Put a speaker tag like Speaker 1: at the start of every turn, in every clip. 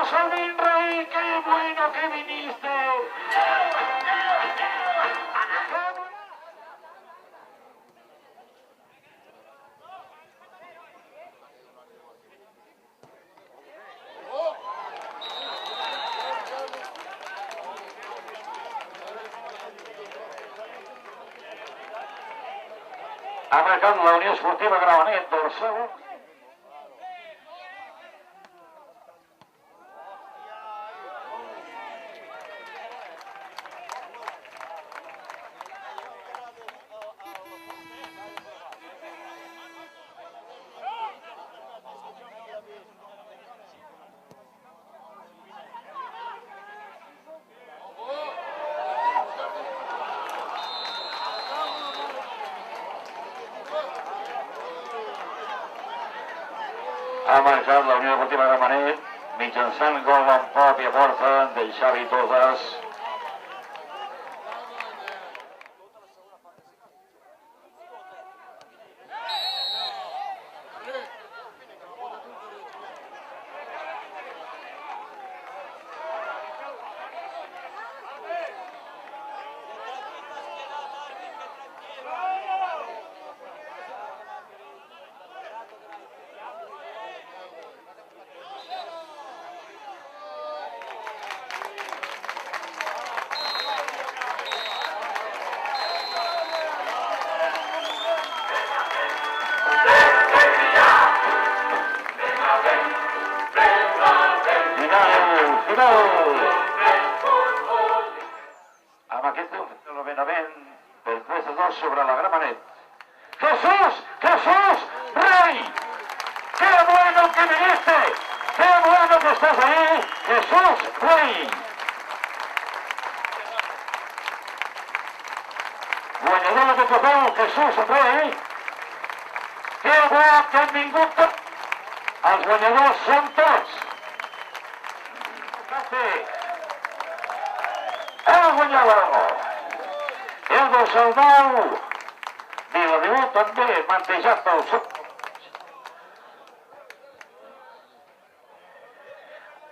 Speaker 1: Salvín Rey, qué bueno que viniste. Ha marcat la Unió Esportiva Gramenet del segon. Ha marcat la Unió Deportiva Gramenet mitjançant gol en pròpia porta de Xavi Todes. Amb aquest nomenament del 3-2 sobre la Gramenet. ¡Jesús! ¡Jesús! ¡Rey! ¡Qué bueno que viniste! ¡Qué bueno que estás ahí! ¡Jesús Rey! Guanyador de trofeu, Jesús Rey. Que bo que han vingut tots. Els guanyadors són tots. El guanyador, el del Salvau, Viladriu també mantejat pel seu.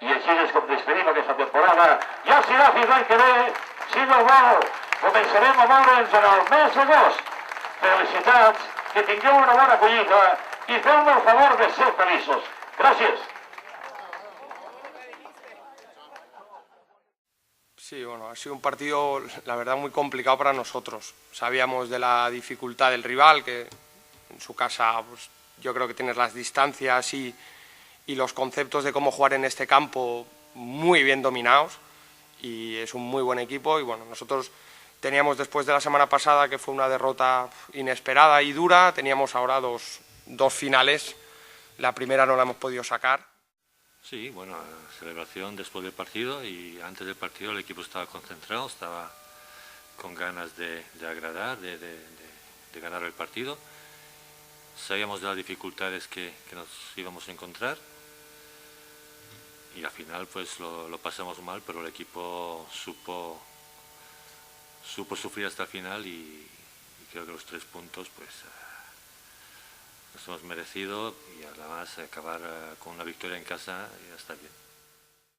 Speaker 1: I així és com despedim aquesta temporada. Ja serà fins l'any que ve, si no vol, començarem a moure'ns en el mes d'agost. Felicitats, que tingueu una bona acollida i feu-me el favor de ser feliços. Gràcies.
Speaker 2: Sí, bueno, ha sido un partido, la verdad, muy complicado para nosotros. Sabíamos de la dificultad del rival, que en su casa pues, yo creo que tienes las distancias y los conceptos de cómo jugar en este campo muy bien dominados, y es un muy buen equipo. Y bueno, nosotros teníamos, después de la semana pasada, que fue una derrota inesperada y dura, teníamos ahora dos finales. La primera no la hemos podido sacar.
Speaker 3: Sí, bueno, celebración después del partido, y antes del partido el equipo estaba concentrado, estaba con ganas de agradar, de ganar el partido. Sabíamos de las dificultades que nos íbamos a encontrar, y al final pues lo pasamos mal, pero el equipo supo sufrir hasta el final, y creo que los 3 puntos pues nos hemos merecido, y además acabar con una victoria en casa ya está bien.